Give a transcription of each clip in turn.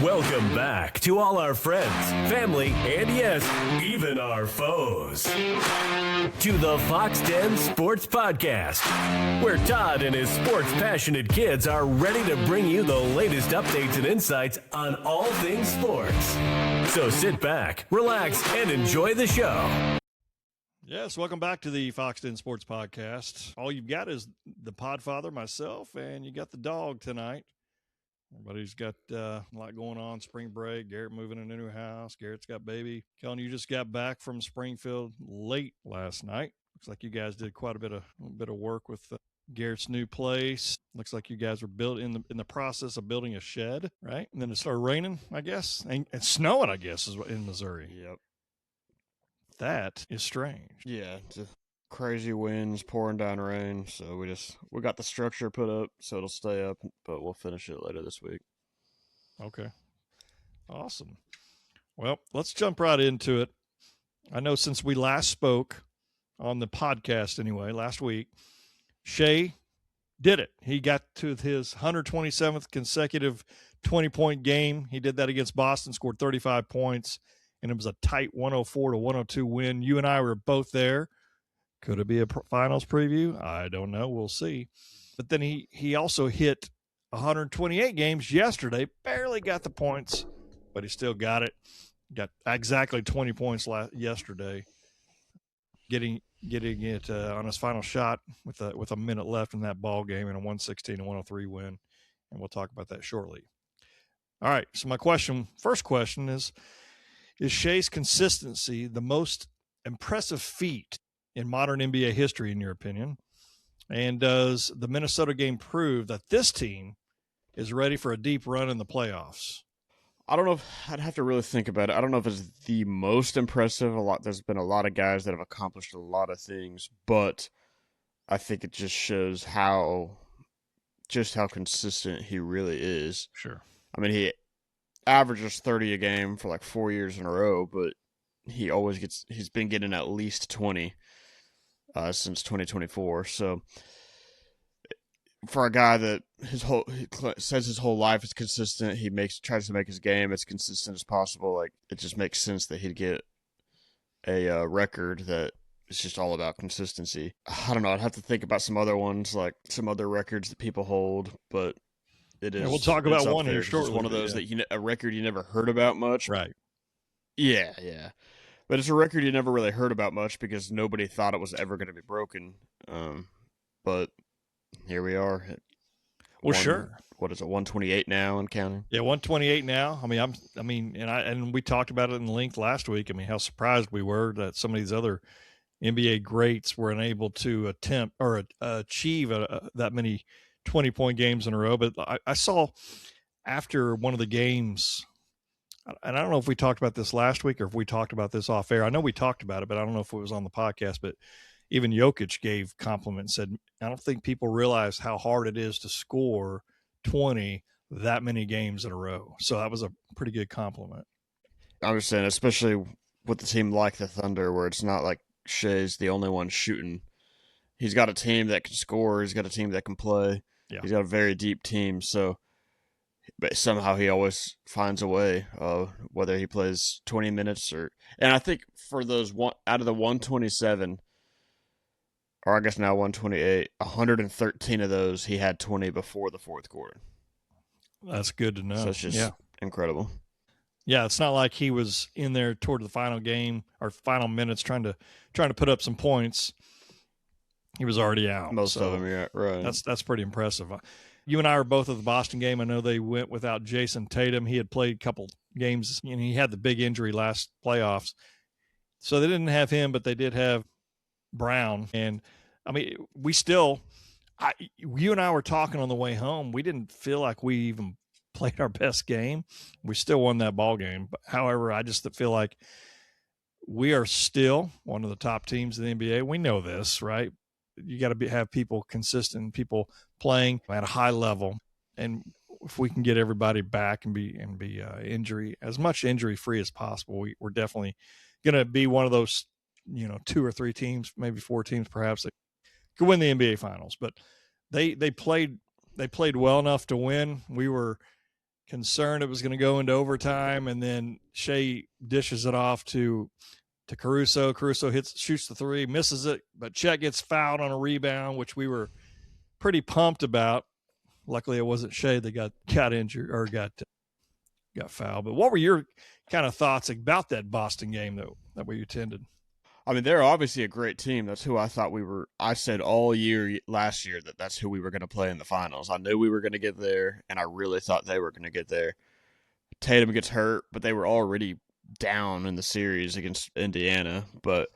Welcome back to all our friends, family, and yes, even our foes. To the Fox 10 Sports Podcast, where Todd and his sports-passionate kids are ready to bring you the latest updates and insights on all things sports. So sit back, relax, and enjoy the show. Yes, welcome back to the Fox 10 Sports Podcast. All you've got is the Podfather, myself, and you got the dog tonight. Everybody's got a lot going on. Spring break, Garrett moving in a new house. Garrett's got baby. Kellen, you just got back from Springfield late last night. Looks like you guys did quite a bit of work with Garrett's new place. Looks like you guys were in the process of building a shed, right? And then it started raining, I guess, and snowing, I guess, is in Missouri. Yep. That is strange. Yeah, crazy winds, pouring down rain. So we got the structure put up, so it'll stay up, but we'll finish it later this week. Okay. Awesome. Well, let's jump right into it. I know since we last spoke on the podcast anyway, last week, Shai did it. He got to his 127th consecutive 20-point game. He did that against Boston, scored 35 points, and it was a tight 104-102 win. You and I were both there. Could it be a finals preview? I don't know. We'll see. But then he also hit 128 games yesterday. Barely got the points, but he still got it. Got exactly 20 points yesterday. Getting it on his final shot with a minute left in that ball game and a 116-103 win. And we'll talk about that shortly. All right. So my first question is Shai's consistency the most impressive feat in modern NBA history, in your opinion? And does the Minnesota game prove that this team is ready for a deep run in the playoffs? I don't know if I'd have to really think about it. I don't know if it's the most impressive. There's been a lot of guys that have accomplished a lot of things, but I think it just shows how consistent he really is. Sure. I mean, he averages 30 a game for like 4 years in a row, but he's been getting at least 20 since 2024. So for a guy that says his whole life is consistent, tries to make his game as consistent as possible. Like, it just makes sense that he'd get a record that is just all about consistency. I don't know. I'd have to think about some other ones, like some other records that people hold, but it is. Yeah, we'll talk about one here shortly. It's one of those that a record you never heard about much. Right. Yeah. But it's a record you never really heard about much because nobody thought it was ever going to be broken. But here we are. Sure. What is it, 128 now and counting? Yeah, 128 now. And we talked about it in length last week. I mean, how surprised we were that some of these other NBA greats were unable to attempt or achieve that many 20-point games in a row. But I saw after one of the games, and I don't know if we talked about this last week or if we talked about this off air. I know we talked about it, but I don't know if it was on the podcast. But even Jokic gave compliments, said, I don't think people realize how hard it is to score 20 that many games in a row. So that was a pretty good compliment. I understand, especially with the team like the Thunder, where it's not like Shai's the only one shooting. He's got a team that can score. He's got a team that can play. Yeah. He's got a very deep team. So, but somehow he always finds a way, whether he plays 20 minutes and I think for those out of the 127, or I guess now 128, 113 of those he had 20 before the fourth quarter. That's good to know. So it's just incredible. Yeah, it's not like he was in there toward the final game or final minutes trying to put up some points. He was already out. Most of them, yeah, right. That's pretty impressive. You and I were both at the Boston game. I know they went without Jason Tatum. He had played a couple games, and he had the big injury last playoffs. So they didn't have him, but they did have Brown. And, I mean, you and I were talking on the way home. We didn't feel like we even played our best game. We still won that ball game. But, however, I just feel like we are still one of the top teams in the NBA. We know this, right? You got to have people consistent, people playing at a high level, and if we can get everybody back and be as much injury free as possible, we're definitely going to be one of those, 2 or 3 teams, maybe 4 teams, perhaps, that could win the NBA Finals. But they played well enough to win. We were concerned it was going to go into overtime, and then Shai dishes it off to Caruso. Caruso shoots the three, misses it, but Chet gets fouled on a rebound, which we were pretty pumped about. Luckily, it wasn't Shai that got injured or got fouled. But what were your kind of thoughts about that Boston game that we attended? I mean, they're obviously a great team. That's who I thought we were. I said all year last year that's who we were going to play in the finals. I knew we were going to get there, and I really thought they were going to get there. Tatum gets hurt, but they were already down in the series against Indiana. But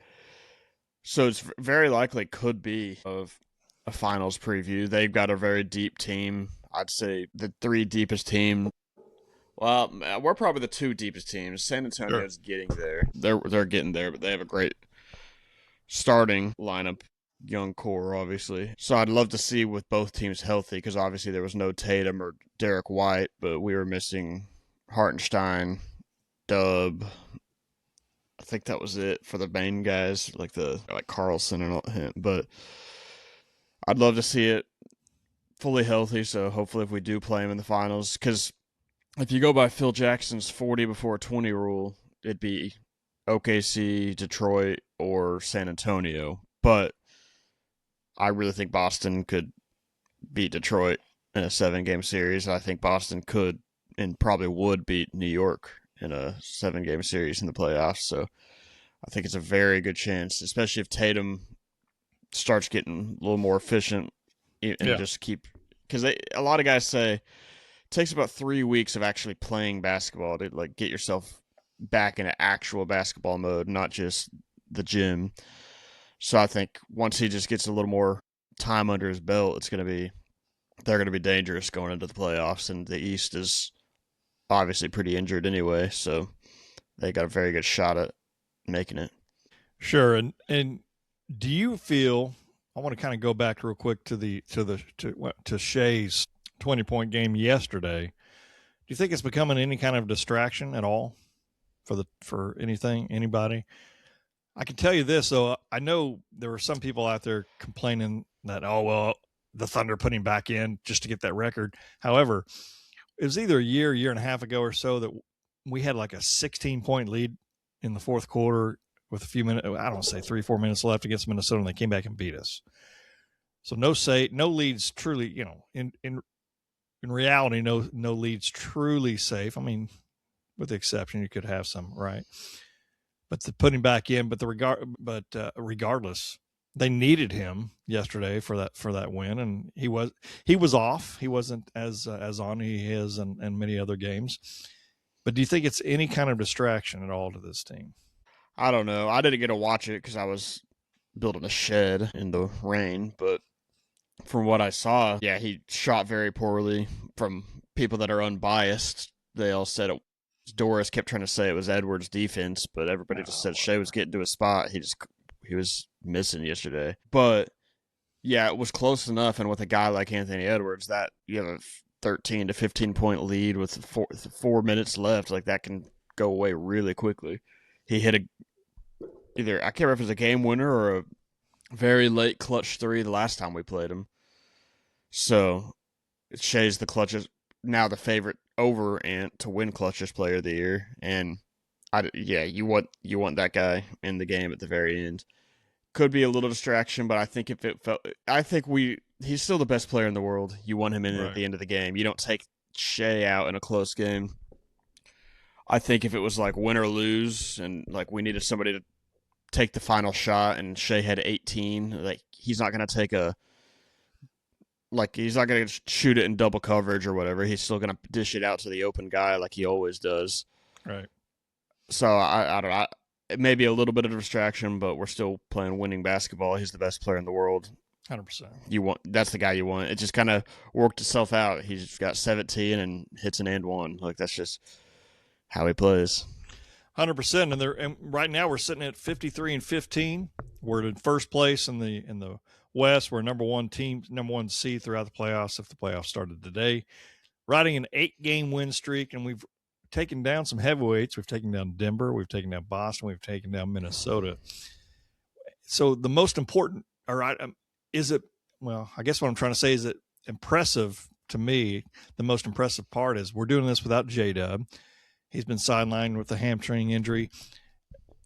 so it's very likely could be of a finals preview. They've got a very deep team. I'd say the three deepest team. Well, we're probably the two deepest teams. San Antonio's getting there. They're getting there, but they have a great starting lineup, young core, obviously. So I'd love to see with both teams healthy, because obviously there was no Tatum or Derek White, but we were missing Hartenstein, Dub. I think that was it for the main guys, like Carlson and all him. But I'd love to see it fully healthy. So hopefully, if we do play him in the finals, because if you go by Phil Jackson's 40 before 20 rule, it'd be OKC, Detroit, or San Antonio. But I really think Boston could beat Detroit in a 7-game series. I think Boston could and probably would beat New York in a 7-game series in the playoffs. So I think it's a very good chance, especially if Tatum starts getting a little more efficient and just keep, because a lot of guys say it takes about 3 weeks of actually playing basketball to like get yourself back into actual basketball mode, not just the gym. So I think once he just gets a little more time under his belt, they're going to be dangerous going into the playoffs, and the East is obviously pretty injured anyway, so they got a very good shot at making it. Sure. And do you feel, I want to kind of go back real quick to Shai's 20-point game yesterday. Do you think it's becoming any kind of distraction at all for anybody? I can tell you this, though. I know there were some people out there complaining that, the Thunder put him back in just to get that record. However, it was either a year and a half ago or so that we had like a 16-point lead in the fourth quarter with a few minutes, I don't want to say 3-4 minutes left against Minnesota, and they came back and beat us. So no leads truly, in reality, no leads truly safe. I mean, with the exception, you could have some, right? But to put him back in, regardless, they needed him yesterday for that win, and he was off. He wasn't as on he is in many other games. But do you think it's any kind of distraction at all to this team? I don't know. I didn't get to watch it because I was building a shed in the rain, but from what I saw, yeah, he shot very poorly. From people that are unbiased, they all said it. Doris kept trying to say it was Edwards' defense, but everybody just said Shai was getting to a spot. He was missing yesterday. But yeah, it was close enough. And with a guy like Anthony Edwards, that you have a 13 to 15-point lead with 4 minutes left, like that can go away really quickly. He hit I can't remember if it was a game winner or a very late clutch 3 the last time we played him. So Shai's now the favorite over Ant to win clutchest player of the year, and you want that guy in the game at the very end. Could be a little distraction, but I think he's still the best player in the world. You want him in at the end of the game. You don't take Shai out in a close game. I think if it was like win or lose, and like we needed somebody to take the final shot, and Shai had 18, like he's not going to he's not going to shoot it in double coverage or whatever. He's still going to dish it out to the open guy like he always does. Right. So I don't know. It may be a little bit of a distraction, but we're still playing winning basketball. He's the best player in the world. 100%. That's the guy you want. It just kind of worked itself out. He's got 17 and hits an and one. Like that's just how he plays. 100%. And right now we're sitting at 53-15. We're in first place in the West. We're number one seed throughout the playoffs if the playoffs started today. Riding an 8-game win streak, and we've taken down some heavyweights. We've taken down Denver. We've taken down Boston. We've taken down Minnesota. So the most important, I guess what I'm trying to say is that impressive to me, the most impressive part is we're doing this without J-Dub. He's been sidelined with a hamstring injury.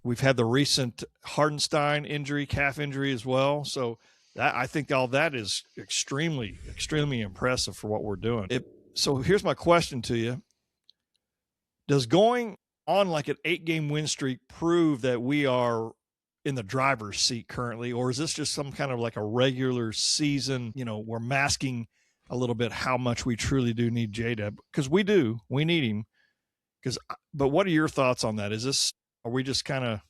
We've had the recent Hardenstein injury, calf injury as well. So I think all that is extremely, extremely impressive for what we're doing. So here's my question to you. Does going on like an 8-game win streak prove that we are in the driver's seat currently, or is this just some kind of like a regular season, we're masking a little bit how much we truly do need J-Dub? Because we need him. But what are your thoughts on that? Are we just kind of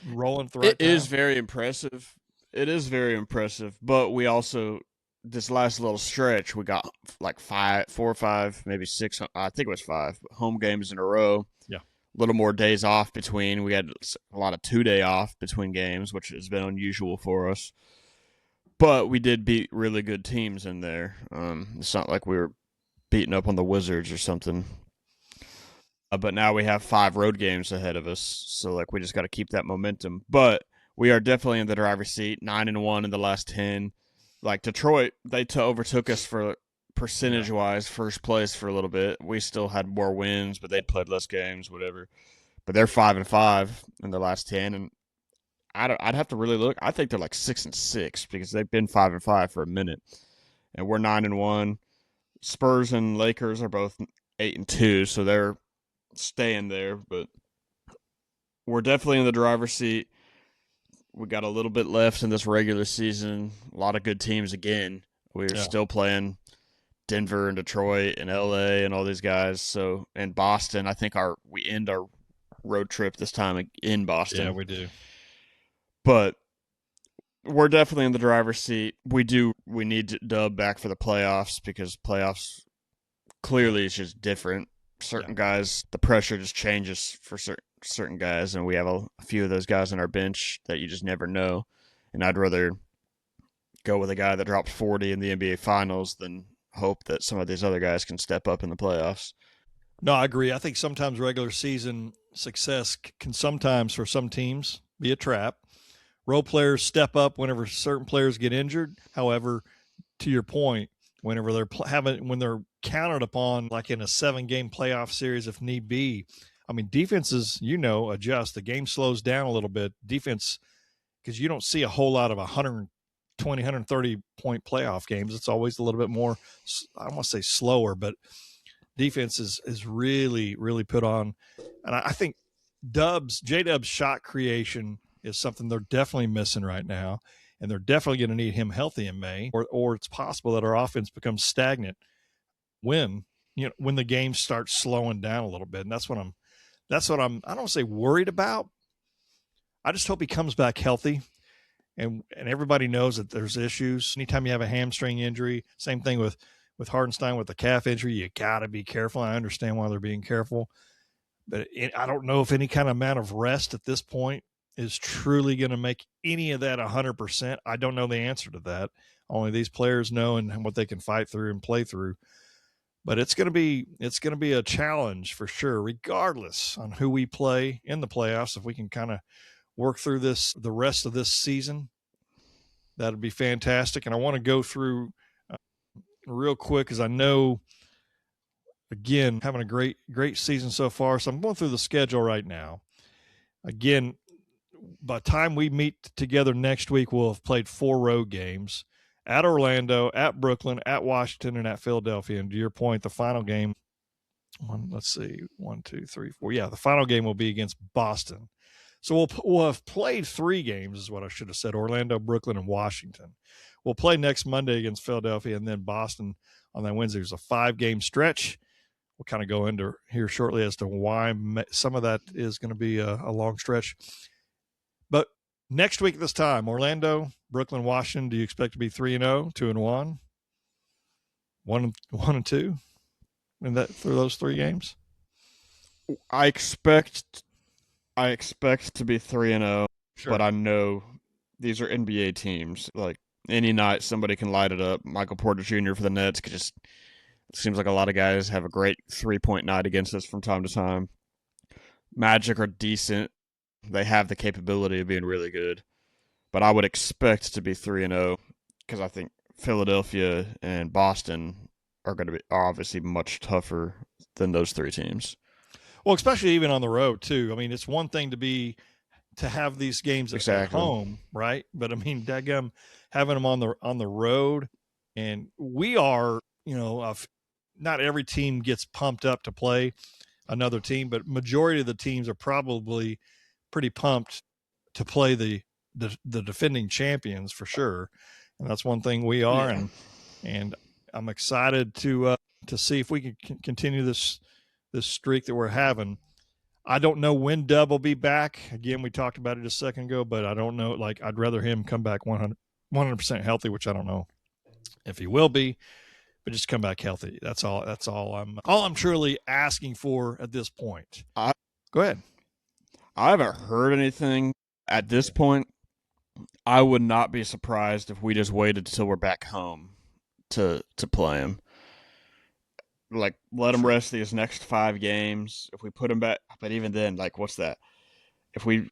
rolling through? It is very impressive. It is very impressive, but we also, this last little stretch, we got like 4 or 5, maybe 6, I think it was 5 home games in a row. Yeah. A little more days off between. We had a lot of 2-day off between games, which has been unusual for us. But we did beat really good teams in there. It's not like we were beating up on the Wizards or something. But now we have 5 road games ahead of us, so like we just got to keep that momentum. But we are definitely in the driver's seat, 9-1 in the last 10. Like Detroit, they overtook us for percentage-wise first place for a little bit. We still had more wins, but they played less games, whatever. But they're 5-5 in the last 10, and I'd have to really look. I think they're like 6-6 because they've been 5-5 for a minute, and we're 9-1. Spurs and Lakers are both 8-2, so they're staying there, but we're definitely in the driver's seat. We got a little bit left in this regular season. A lot of good teams again. We're still playing Denver and Detroit and LA and all these guys. So, and Boston, I think we end our road trip this time in Boston. Yeah, we do. But we're definitely in the driver's seat. We need Dub back for the playoffs because playoffs clearly is just different. Certain guys, the pressure just changes for certain guys, and we have a few of those guys on our bench that you just never know. And I'd rather go with a guy that dropped 40 in the NBA Finals than hope that some of these other guys can step up in the playoffs. No, I agree. I think sometimes regular season success can sometimes, for some teams, be a trap. Role players step up whenever certain players get injured. However, to your point, whenever when they're counted upon, like in a 7-game playoff series, if need be, I mean, defenses, adjust. The game slows down a little bit. Defense, because you don't see a whole lot of 120, 130-point playoff games. It's always a little bit more, I don't want to say slower, but defense is really, really put on. And I think J-Dub's shot creation is something they're definitely missing right now. And they're definitely going to need him healthy in May, or it's possible that our offense becomes stagnant when the game starts slowing down a little bit. And that's what I'm I don't say worried about. I just hope he comes back healthy. And everybody knows that there's issues. Anytime you have a hamstring injury, same thing with Hardenstein with the calf injury, you got to be careful. I understand why they're being careful. But I don't know if any kind of amount of rest at this point is truly going to make any of that 100%. I don't know the answer to that. Only these players know and what they can fight through and play through. But it's going to be a challenge for sure, regardless on who we play in the playoffs. If we can kind of work through the rest of this season, that'd be fantastic. And I want to go through real quick, because I know, again, having a great season so far. So I'm going through the schedule right now. Again, by the time we meet together next week, we'll have played 4 road games at Orlando, at Brooklyn, at Washington, and at Philadelphia. And to your point, the final game, let's see, 1, 2, 3, 4. Yeah, the final game will be against Boston. So we'll have played 3 games is what I should have said: Orlando, Brooklyn, and Washington. We'll play next Monday against Philadelphia, and then Boston on that Wednesday. There's a 5-game stretch. We'll kind of go into here shortly as to why some of that is going to be a long stretch. But next week at this time, Orlando, Brooklyn, Washington, do you expect to be 3-0, 2-1, 1-2 in that through those 3 games? I expect to be 3-0, sure. But I know these are NBA teams. Like any night, somebody can light it up. Michael Porter Jr. for the Nets it seems like a lot of guys have a great 3-point night against us from time to time. Magic are decent. They have the capability of being really good. But I would expect to be 3-0 because I think Philadelphia and Boston are going to be obviously much tougher than those 3 teams. Well, especially even on the road too. I mean, it's one thing to have these games at home, right? But I mean, daggum, having them on the road, and we are, not every team gets pumped up to play another team, but majority of the teams are probably pretty pumped to play the defending champions for sure, and that's one thing we are, and I'm excited to see if we can continue this streak that we're having. I don't know when Dub will be back. Again, we talked about it a second ago, but I don't know. Like, I'd rather him come back 100% healthy, which I don't know if he will be, but just come back healthy. That's all I'm truly asking for at this point. Go ahead. I haven't heard anything at this point. I would not be surprised if we just waited until we're back home to play him. Like, let him rest these next 5 games. If we put him back, but even then, like, what's that? If we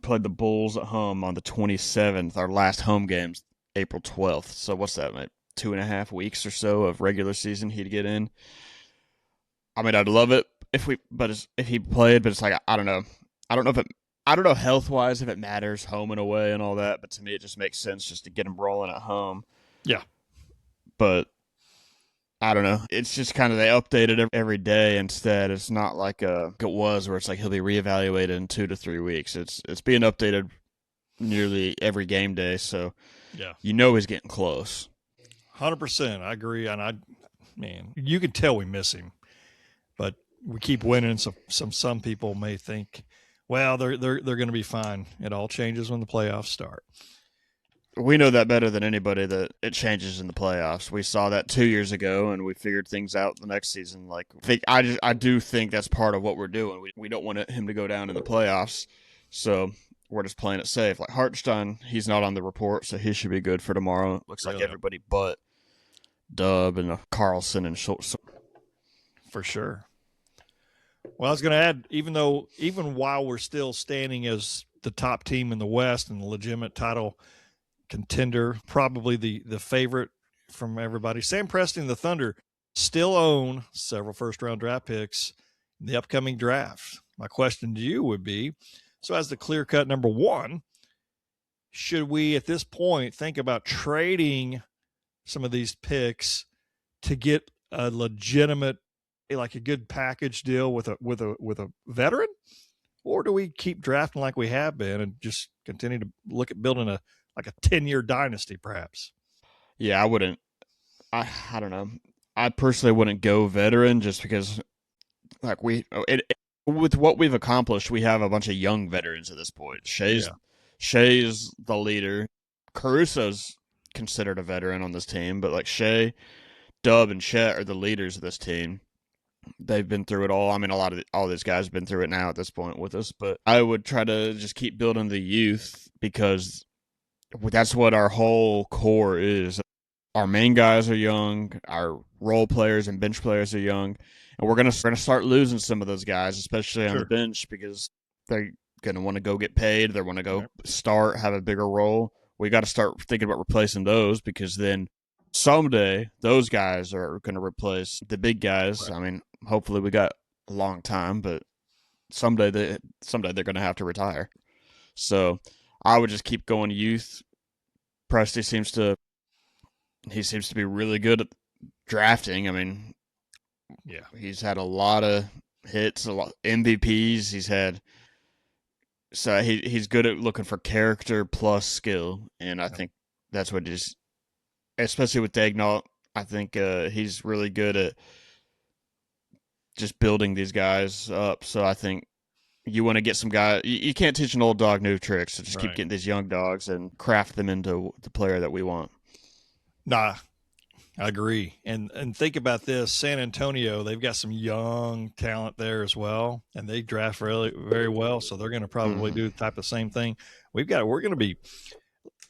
played the Bulls at home on the 27th, our last home game's April 12th. So what's that, mate? 2.5 weeks or so of regular season he'd get in. I mean, I'd love it if he played, but it's like, I don't know. I don't know health wise if it matters home and away and all that, but to me it just makes sense just to get him rolling at home. Yeah. But I don't know. It's just kind of they update it every day instead. It's not like it was where it's like he'll be reevaluated in 2 to 3 weeks. It's being updated nearly every game day, so yeah, he's getting close. 100%. I agree, and you can tell we miss him, but we keep winning. So some people may think, well, they're going to be fine. It all changes when the playoffs start. We know that better than anybody that it changes in the playoffs. We saw that 2 years ago, and we figured things out the next season. Like, I do think that's part of what we're doing. We don't want him to go down in the playoffs, so we're just playing it safe. Like Hartenstein, he's not on the report, so he should be good for tomorrow. It looks like everybody but Dub and Carlson and Schultz. For sure. Well, I was going to add, even while we're still standing as the top team in the West and the legitimate title contender, probably the favorite from everybody, Sam Presti and the Thunder still own several first-round draft picks in the upcoming draft. My question to you would be, so as the clear-cut number 1, should we at this point think about trading some of these picks to get a legitimate, like a good package deal with a veteran, or do we keep drafting like we have been and just continue to look at building a 10-year dynasty, perhaps? Yeah, I wouldn't. I don't know. I personally wouldn't go veteran just because, like, with what we've accomplished, we have a bunch of young veterans at this point. Shai's the leader. Caruso's considered a veteran on this team, but like Shai, Dub, and Chet are the leaders of this team. They've been through it all. I mean, all these guys have been through it now at this point with us, but I would try to just keep building the youth because that's what our whole core is. Our main guys are young. Our role players and bench players are young, and we're gonna start losing some of those guys, especially on the bench, because they're gonna want to go get paid. They want to go start, have a bigger role. We got to start thinking about replacing those, because then someday those guys are going to replace the big guys. Right. I mean, hopefully we got a long time, but someday they're going to have to retire. So I would just keep going youth. Presti seems to be really good at drafting. I mean, he's had a lot of hits, a lot MVPs. He's had. So he's good at looking for character plus skill, and I think that's what is, especially with Daignault, I think he's really good at just building these guys up. So I think you want to get some guy. You can't teach an old dog new tricks, so just keep getting these young dogs and craft them into the player that we want. Nah, I agree. And think about this. San Antonio, they've got some young talent there as well, and they draft really very well, so they're going to probably do the type of same thing. We're going to be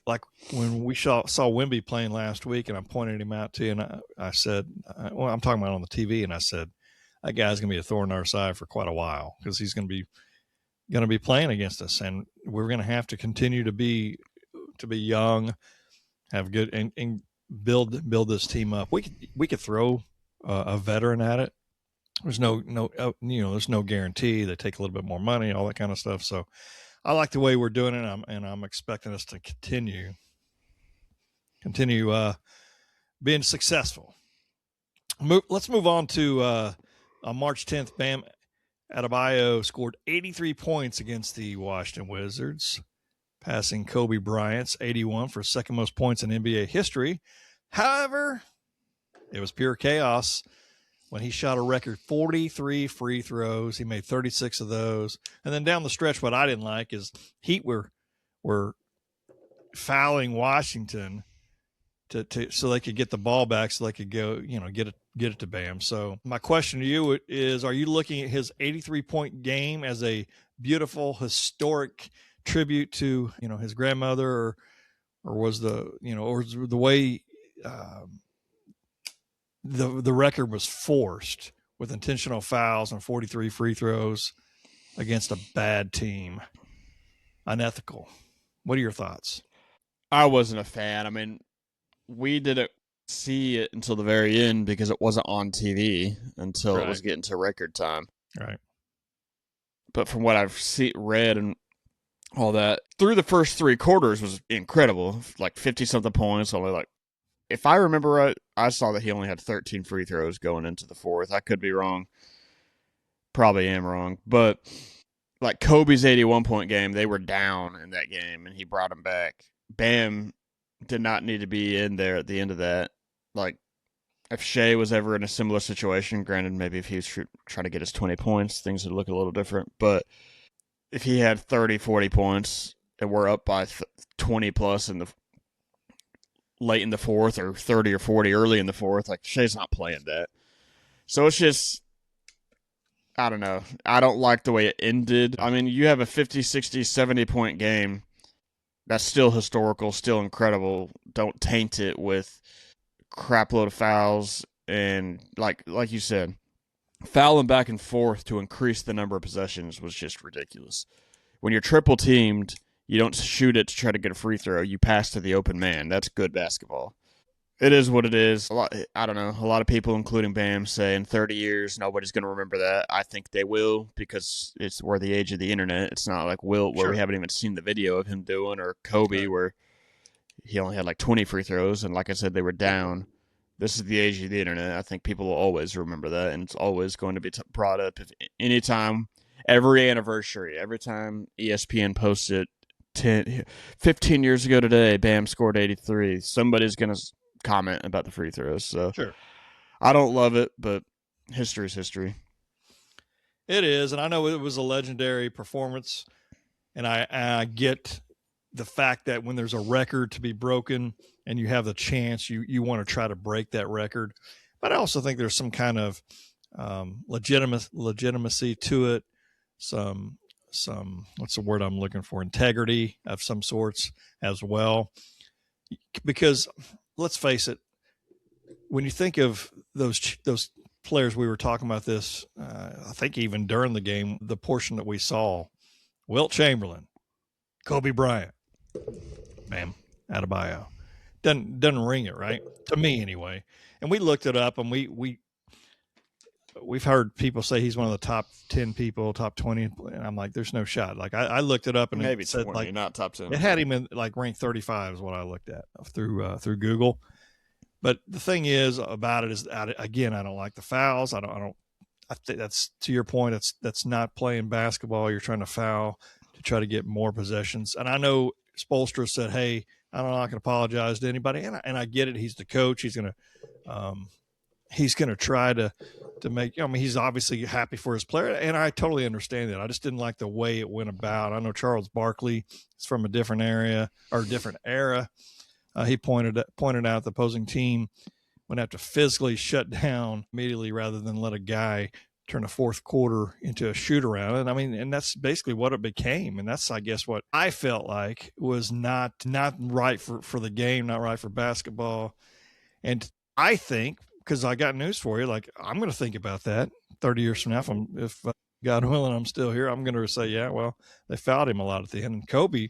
like when we saw Wemby playing last week, and I pointed him out to you, and I said, well, I'm talking about on the TV, and I said, that guy's going to be a thorn in our side for quite a while, because he's going to be playing against us, and we're going to have to continue to be young, have good and build this team up. We could throw a veteran at it. There's there's no guarantee. They take a little bit more money, all that kind of stuff. So I like the way we're doing it, and I'm expecting us to continue being successful. Let's move on to on March 10th. Bam Adebayo scored 83 points against the Washington Wizards, passing Kobe Bryant's 81 for second most points in NBA history. However, it was pure chaos when he shot a record 43 free throws. He made 36 of those. And then down the stretch, what I didn't like is Heat were fouling Washington to so they could get the ball back, so they could go, get it to Bam. So my question to you is, are you looking at his 83-point game as a beautiful, historic tribute to, his grandmother, or was the way the record was forced with intentional fouls and 43 free throws against a bad team? Unethical. What are your thoughts? I wasn't a fan. I mean, we didn't see it until the very end because it wasn't on TV until it was getting to record time. Right. But from what I've read and all that, through the first three quarters was incredible. Like 50-something points, only like, if I remember right, I saw that he only had 13 free throws going into the fourth. I could be wrong. Probably am wrong. But like Kobe's 81-point game, they were down in that game, and he brought them back. Bam did not need to be in there at the end of that. Like, if Shai was ever in a similar situation, granted, maybe if he was trying to get his 20 points, things would look a little different. But if he had 30, 40 points, and we're up by 20 plus in the late in the fourth, or 30 or 40 early in the fourth, like, Shai's not playing that. So it's just, I don't know. I don't like the way it ended. I mean, you have a 50, 60, 70-point game. That's still historical, still incredible. Don't taint it with crap load of fouls and, like you said, fouling back and forth to increase the number of possessions was just ridiculous. When you're triple teamed, you don't shoot it to try to get a free throw. You pass to the open man. That's good basketball. It is what it is. I don't know. A lot of people, including Bam, say in 30 years, nobody's going to remember that. I think they will, because we're the age of the internet. It's not like Wilt, where we haven't even seen the video of him doing, or Kobe, where he only had like 20 free throws, and like I said, they were down. This is the age of the internet. I think people will always remember that, and it's always going to be brought up. If anytime, every anniversary, every time ESPN posts it, 15 years ago today, Bam scored 83. Somebody's going to comment about the free throws. So sure, I don't love it, but history is history. It is, and I know it was a legendary performance, and I get the fact that when there's a record to be broken and you have the chance, you want to try to break that record. But I also think there's some kind of legitimacy to it, some what's the word I'm looking for, integrity of some sorts as well. Because let's face it, when you think of those players, we were talking about this, I think even during the game, the portion that we saw, Wilt Chamberlain, Kobe Bryant, Bam Adebayo, doesn't ring it, right? To me anyway. And we looked it up, and we've heard people say he's one of the top 10 people, top 20, and I'm like, there's no shot. Like I looked it up, and maybe it said 20, like not top 10. It had him in like ranked 35 is what I looked at through Google. But the thing is about it is, again, I don't like the fouls. I think that's, to your point, that's not playing basketball. You're trying to foul to try to get more possessions. And I know Spoelstra said, hey, I'm not going to apologize to anybody. And I get it. He's the coach. He's going to try to make, he's obviously happy for his player, and I totally understand that. I just didn't like the way it went about. I know Charles Barkley is from a different area or different era. He pointed out the opposing team would have to physically shut down immediately rather than let a guy turn a fourth quarter into a shoot around. And and that's basically what it became. And that's, I guess, what I felt like was not right for the game, not right for basketball. And I think, because I got news for you, like, I'm going to think about that 30 years from now. If God willing, I'm still here, I'm going to say, yeah, well, they fouled him a lot at the end. And Kobe,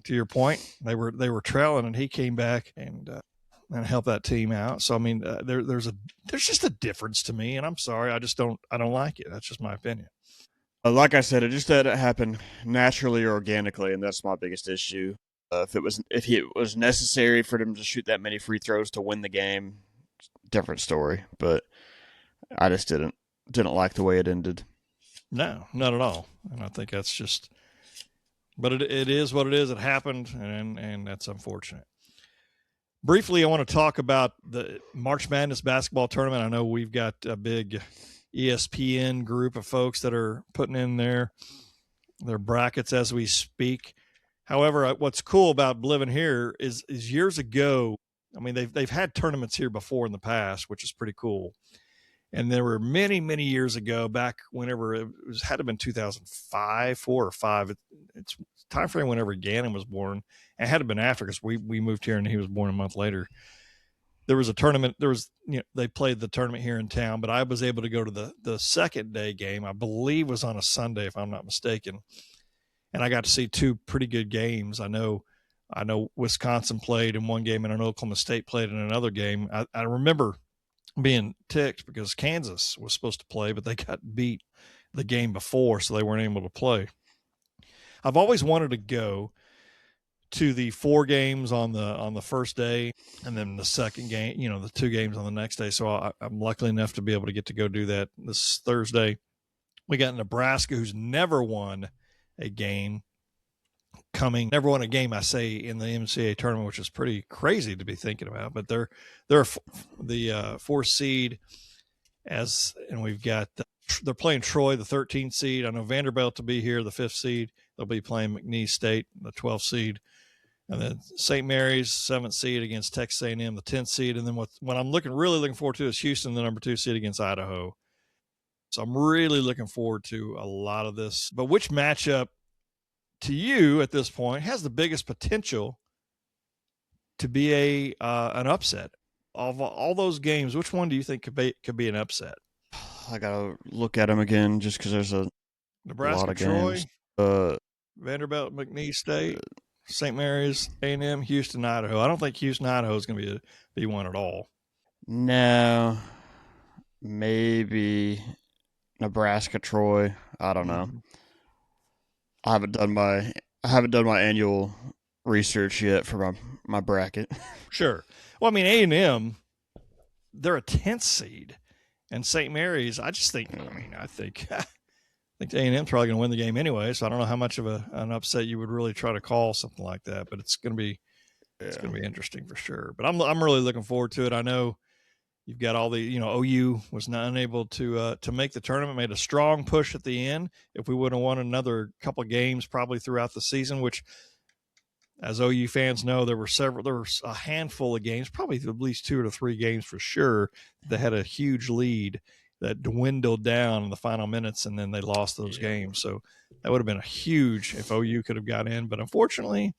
to your point, they were trailing, and he came back and and help that team out. So I mean, there's just a difference to me, and I'm sorry, I don't like it. That's just my opinion. Like I said, it just didn't happen naturally or organically, and that's my biggest issue. If it was necessary for them to shoot that many free throws to win the game, different story. But I just didn't like the way it ended. No, not at all. And I think that's just, but it is what it is. It happened, and that's unfortunate. Briefly, I want to talk about the March Madness basketball tournament. I know we've got a big ESPN group of folks that are putting in their brackets as we speak. However, what's cool about living here is years ago, I mean, they've had tournaments here before in the past, which is pretty cool. And there were many, many years ago, back whenever had to have been 2005, 4 or 5. It's time frame whenever Gannon was born. And it had to have been after, because we moved here and he was born a month later. There was a tournament. They played the tournament here in town, but I was able to go to the second day game. I believe was on a Sunday, if I'm not mistaken. And I got to see 2 pretty good games. I know Wisconsin played in one game, and I know Oklahoma State played in another game. I remember being ticked because Kansas was supposed to play, but they got beat the game before, so they weren't able to play. I've always wanted to go to the 4 games on the first day, and then the second game, the 2 games on the next day. So I'm lucky enough to be able to get to go do that this Thursday. We got Nebraska, who's never won a game, never won a game, I say, in the NCAA tournament, which is pretty crazy to be thinking about. But they're the 4th seed, and we've got they're playing Troy, the 13th seed. I know Vanderbilt to be here, the 5th seed. They'll be playing McNeese State, the 12th seed, and then St. Mary's, 7th seed, against Texas A&M, the 10th seed. And then what I'm really looking forward to is Houston, the number 2 seed, against Idaho. So I'm really looking forward to a lot of this. But which matchup to you at this point has the biggest potential to be an upset? Of all those games, which one do you think could be an upset? I gotta look at them again just because there's a Nebraska, lot of Troy, games. Vanderbilt, McNeese State, St. Mary's, A&M, Houston, Idaho. I don't think Houston, Idaho is going to be one at all. No, maybe Nebraska, Troy. I don't know. I haven't done my annual research yet for my bracket. Sure. Well, I mean, A&M, they're a 10th seed, and St. Mary's, I think A&M's probably going to win the game anyway. So I don't know how much of an upset you would really try to call something like that, but it's going to be interesting for sure. But I'm really looking forward to it. I know you've got all the, OU was not unable to make the tournament, made a strong push at the end. If we would have won another couple of games probably throughout the season, which, as OU fans know, there was a handful of games, probably at least 2 or 3 games for sure, that had a huge lead that dwindled down in the final minutes, and then they lost those games. So that would have been a huge if OU could have got in. But unfortunately,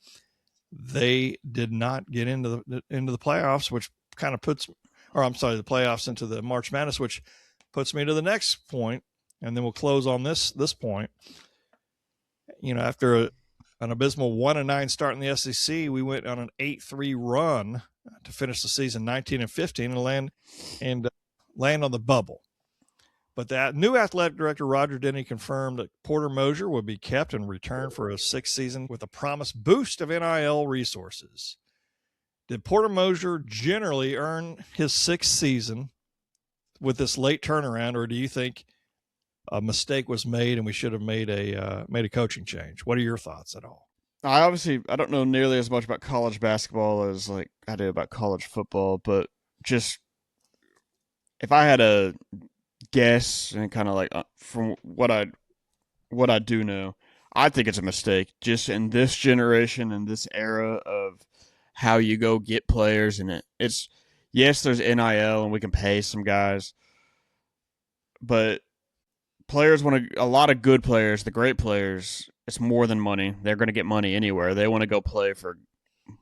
they did not get into the playoffs, which kind of the playoffs into the March Madness, which puts me to the next point, and then we'll close on this point. After an abysmal 1-9 start in the SEC, we went on an 8-3 run to finish the season 19-15 and land on the bubble. But that new athletic director, Roger Denny, confirmed that Porter Moser would be kept and return for a 6th season with a promised boost of NIL resources. Did Porter Moser generally earn his 6th season with this late turnaround, or do you think a mistake was made and we should have made a coaching change? What are your thoughts at all? I don't know nearly as much about college basketball as I do about college football, but just if I had a guess and kind of from what I do know, I think it's a mistake just in this generation and this era of how you go get players. And it's yes, there's NIL and we can pay some guys, but players a lot of good players, the great players, it's more than money. They're going to get money anywhere. They want to go play for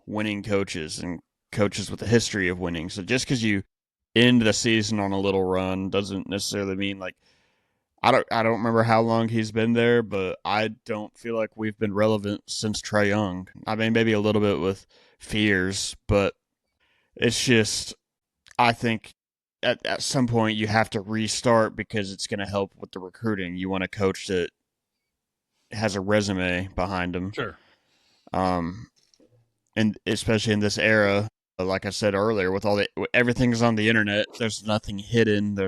winning coaches and coaches with a history of winning. So just because you end the season on a little run doesn't necessarily mean I don't remember how long he's been there, but I don't feel like we've been relevant since Trae Young. I mean, maybe a little bit with Fears, but It's just, I think at some point you have to restart because it's going to help with the recruiting. You want a coach that has a resume behind him. Sure. And especially in this era, like I said earlier, with everything's on the internet, there's nothing hidden.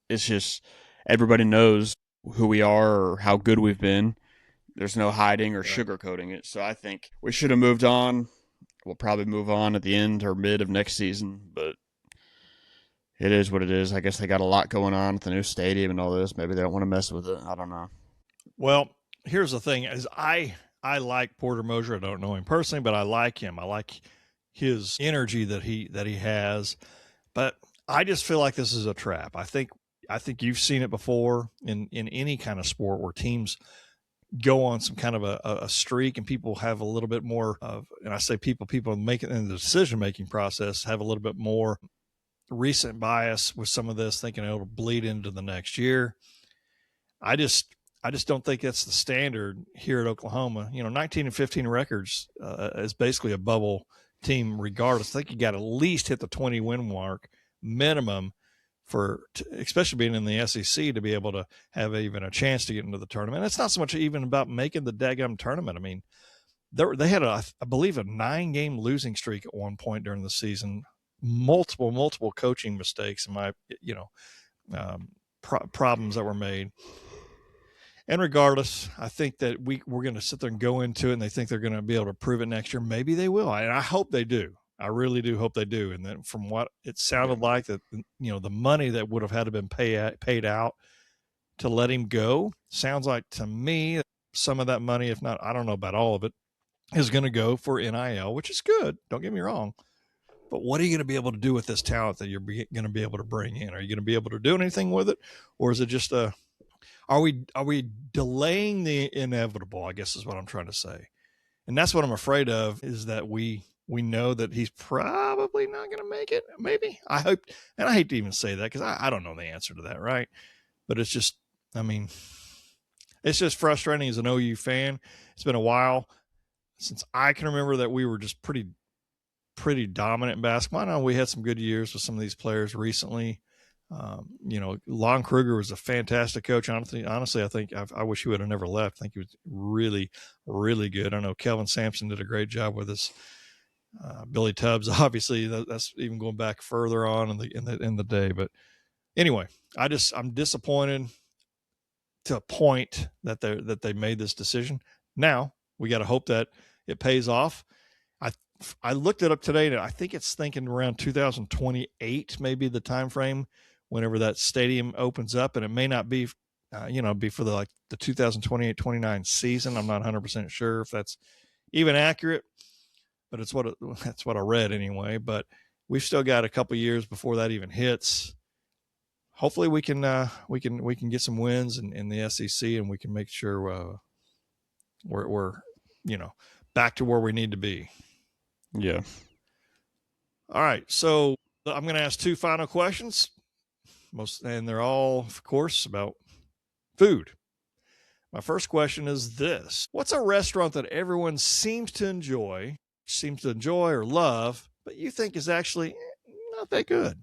It's just everybody knows who we are or how good we've been. There's no hiding or sugarcoating it. So I think we should have moved on. We'll probably move on at the end or mid of next season, but it is what it is. I guess they got a lot going on with the new stadium and all this. Maybe they don't want to mess with it. I don't know. Well, here's the thing: is I like Porter Moser. I don't know him personally, but I like him. I like his energy that he has. But I just feel like this is a trap. I think you've seen it before in any kind of sport where teams go on some kind of a streak and people have a little bit more of, and I say people making in the decision-making process have a little bit more recent bias with some of this, thinking it'll bleed into the next year. I just don't think that's the standard here at Oklahoma. 19 and 15 records is basically a bubble team regardless. I think you got to at least hit the 20 win mark minimum especially being in the SEC, to be able to have even a chance to get into the tournament. It's not so much even about making the daggum tournament. I mean, they had I believe a 9-game losing streak at one point during the season. Multiple coaching mistakes and problems that were made. And regardless, I think that we're going to sit there and go into it, and they think they're going to be able to prove it next year. Maybe they will, and I hope they do. I really do hope they do. And then from what it sounded like, that the money that would have had to been paid out to let him go, sounds like to me some of that money, if not, I don't know about all of it, is going to go for NIL, which is good. Don't get me wrong. But what are you going to be able to do with this talent that you're going to be able to bring in? Are you going to be able to do anything with it, or is it just are we delaying the inevitable, I guess is what I'm trying to say. And that's what I'm afraid of, is that we know that he's probably not going to make it. Maybe. I hope, and I hate to even say that because I don't know the answer to that, right? But it's just, I mean, it's just frustrating as an OU fan. It's been a while since I can remember that we were just pretty dominant in basketball. I know we had some good years with some of these players recently. Lon Kruger was a fantastic coach. Honestly, I think I wish he would have never left. I think he was really, really good. I know Kelvin Sampson did a great job with us. Billy Tubbs, obviously, that's even going back further on in the day. But anyway, I'm disappointed to a point that they made this decision. Now we got to hope that it pays off. I looked it up today, and I think it's thinking around 2028, maybe the time frame whenever that stadium opens up, and it may not be, be for the 2028-29 season. I'm not 100% sure if that's even accurate, but that's what I read anyway. But we've still got a couple years before that even hits. Hopefully, we can get some wins in the SEC, and we can make sure we're back to where we need to be. Yeah. All right. So I'm going to ask 2 final questions. And they're all, of course, about food. My first question is this: what's a restaurant that everyone seems to enjoy or love, but you think is actually not that good?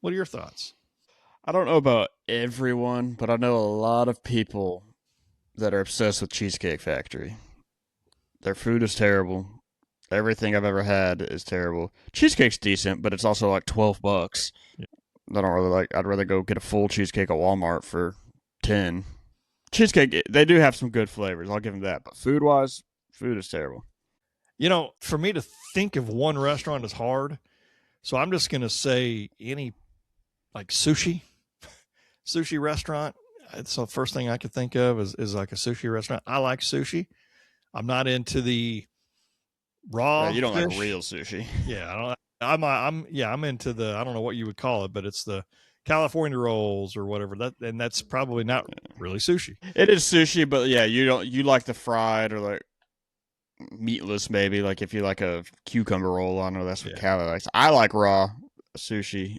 What are your thoughts? I don't know about everyone, but I know a lot of people that are obsessed with Cheesecake Factory. Their food is terrible. Everything I've ever had is terrible. Cheesecake's decent, but it's also like $12. Yeah. I don't really like. I'd rather go get a full cheesecake at Walmart for $10. Cheesecake, they do have some good flavors. I'll give them that. But food-wise, food is terrible. For me to think of one restaurant is hard. So I'm just going to say any sushi restaurant. So the first thing I could think of is like a sushi restaurant. I like sushi. I'm not into the raw. You don't fish. like real sushi. Yeah, I'm into the, I don't know what you would call it, but it's the California rolls or whatever. And that's probably not really sushi. It is sushi, but yeah, you like the fried or like meatless maybe. Like if you like a cucumber roll, I know that's what Cali likes. I like raw sushi.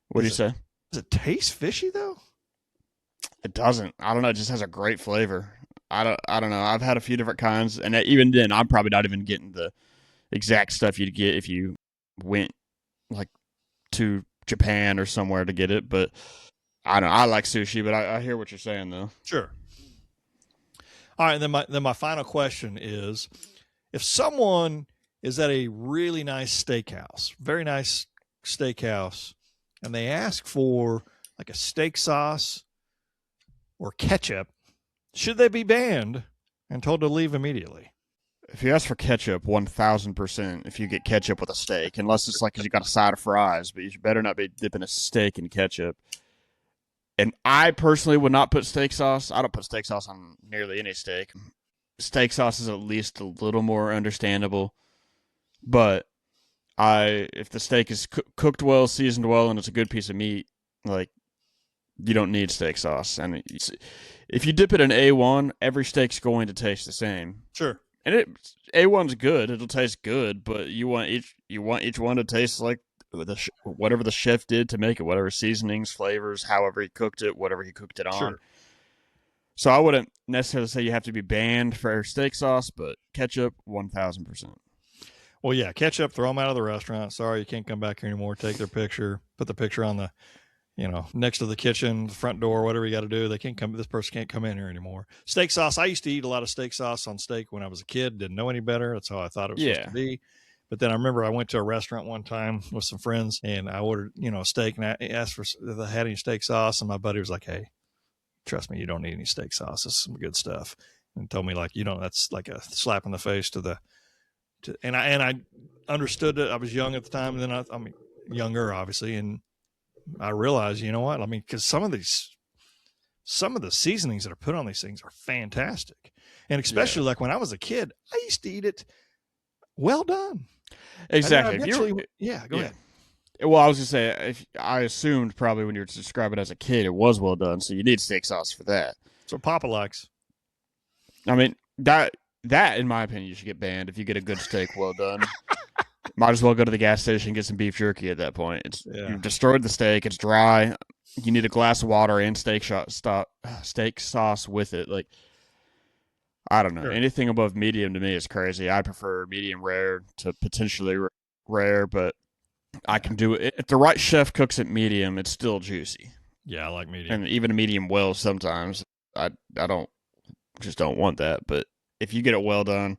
What do you say? Does it taste fishy though? It doesn't. I don't know. It just has a great flavor. I don't know. I've had a few different kinds, and even then, I'm probably not even getting the exact stuff you'd get if you went like to Japan or somewhere to get it. But I don't know. I like sushi, but I hear what you're saying though. Sure. All right, and then my final question is, if someone is at a really nice steakhouse, very nice steakhouse, and they ask for like a steak sauce or ketchup, should they be banned and told to leave immediately? If you ask for ketchup, 1,000%. If you get ketchup with a steak, unless it's like you got a side of fries, but you better not be dipping a steak in ketchup. And I personally would not put steak sauce. I don't put steak sauce on nearly any steak. Steak sauce is at least a little more understandable. But if the steak is cooked well, seasoned well, and it's a good piece of meat, like, you don't need steak sauce. And if you dip it in A1, every steak's going to taste the same. Sure. And A1's good; it'll taste good, but you want each one to taste like whatever the chef did to make it, whatever seasonings, flavors, however he cooked it, whatever he cooked it on. Sure. So I wouldn't necessarily say you have to be banned for steak sauce, but ketchup, 1,000%. Well, yeah, ketchup, throw them out of the restaurant. Sorry, you can't come back here anymore. Take their picture, put the picture on the, next to the kitchen, the front door, whatever you got to do. They can't come. This person can't come in here anymore. Steak sauce. I used to eat a lot of steak sauce on steak when I was a kid. Didn't know any better. That's how I thought it was supposed to be. But then I remember I went to a restaurant one time with some friends and I ordered, a steak, and I asked if they had any steak sauce. And my buddy was like, "Hey, trust me, you don't need any steak sauce. This is some good stuff." And told me that's like a slap in the face and I understood it. I was young at the time. And then I'm younger, obviously. And I realized, you know what? I mean, because some of the seasonings that are put on these things are fantastic. And especially like when I was a kid, I used to eat it well done. Exactly. Go ahead. Well, I was just saying, I assumed probably when you were describing it as a kid, it was well done. So you need steak sauce for that. So Papa likes. I mean, that in my opinion, you should get banned if you get a good steak well done. Might as well go to the gas station and get some beef jerky at that point. You've destroyed the steak. It's dry. You need a glass of water and steak sauce with it. Like, I don't know. Sure. Anything above medium to me is crazy. I prefer medium rare to potentially rare, but I can do it. If the right chef cooks it medium, it's still juicy. Yeah, I like medium. And even a medium well sometimes. I don't want that. But if you get it well done,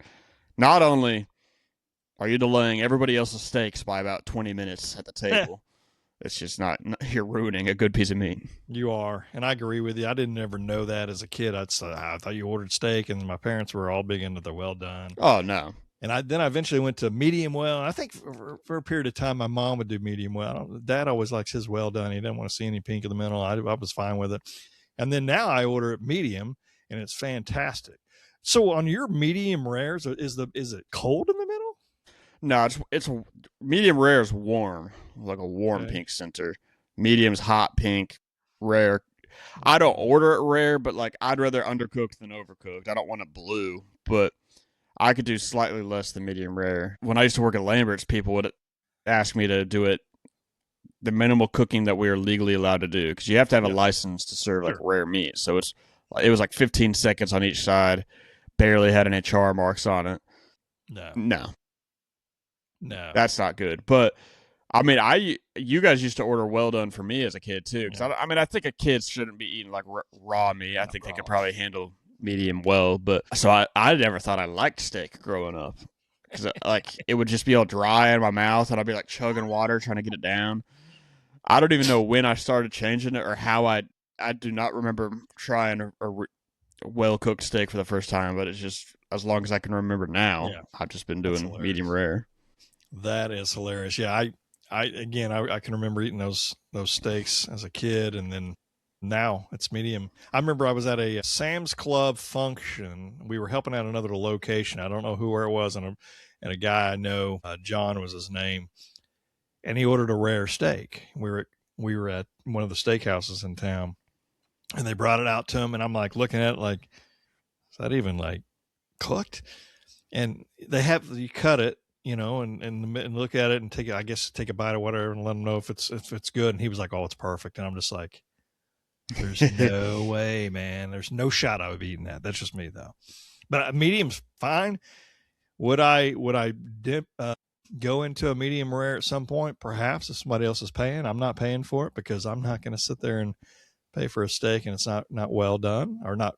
not only are you delaying everybody else's steaks by about 20 minutes at the table, it's just not you're ruining a good piece of meat. You are, and I agree with you. I didn't ever know that as a kid. I thought you ordered steak, and my parents were all big into the well done. Oh no! And I eventually went to medium well. And I think for a period of time, my mom would do medium well. Dad always likes his well done. He didn't want to see any pink in the middle. I was fine with it. And then now I order it medium, and it's fantastic. So on your medium rares, is it cold in the middle? No, it's medium rare is warm, like a warm pink center. Medium's hot pink, rare. I don't order it rare, but like I'd rather undercooked than overcooked. I don't want it blue, but I could do slightly less than medium rare. When I used to work at Lambert's, people would ask me to do it the minimal cooking that we are legally allowed to do, because you have to have a license to serve like rare meat. So it was like 15 seconds on each side. Barely had any char marks on it. No. That's not good. But I mean, you guys used to order well done for me as a kid too. Because I think a kid shouldn't be eating like raw meat. I think they could probably handle medium well. But so I never thought I liked steak growing up, because like it would just be all dry in my mouth, and I'd be like chugging water trying to get it down. I don't even know when I started changing it or how I do not remember trying a well cooked steak for the first time. But it's just as long as I can remember now, I've just been doing medium rare. That is hilarious. Yeah, I can remember eating those steaks as a kid, and then now it's medium. I remember I was at a Sam's Club function. We were helping out another location. I don't know where it was, and a guy I know, John was his name, and he ordered a rare steak. We were at one of the steakhouses in town, and they brought it out to him, and I'm like looking at it like, is that even like cooked? And you cut it, and look at it and take a bite or whatever and let him know if it's good. And he was like, "Oh, it's perfect." And I'm just like, There's no way, man. There's no shot I would be eating that. That's just me, though. But medium's fine. Would I go into a medium rare at some point? Perhaps, if somebody else is paying. I'm not paying for it because I'm not going to sit there and pay for a steak and it's not well done or not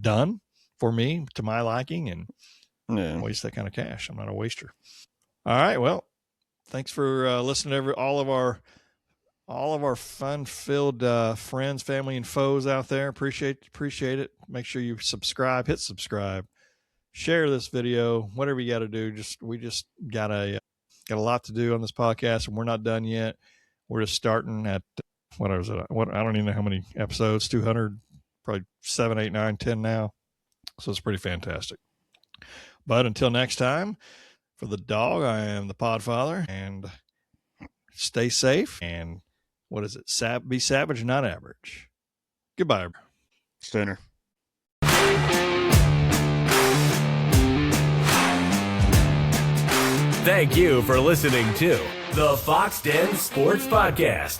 done for me to my liking and waste that kind of cash. I'm not a waster. All right. Well, thanks for listening to all of our fun-filled friends, family, and foes out there. Appreciate it. Make sure you subscribe, hit subscribe, share this video, whatever you got to do. We just got a lot to do on this podcast, and we're not done yet. We're just starting at what is it? I don't even know how many episodes. 200, probably 7, 8, 9, 10 now. So it's pretty fantastic. But until next time, for the dog, I am the Podfather, and stay safe. And what is it? Be savage, not average. Goodbye. Stoner. Thank you for listening to the Fox Den Sports Podcast.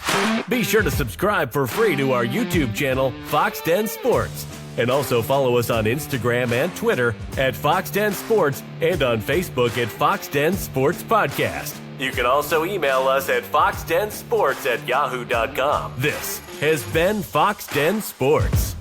Be sure to subscribe for free to our YouTube channel, Fox Den Sports. And also follow us on Instagram and Twitter at Fox Den Sports and on Facebook at Fox Den Sports Podcast. You can also email us at foxdensports@yahoo.com. This has been Fox Den Sports.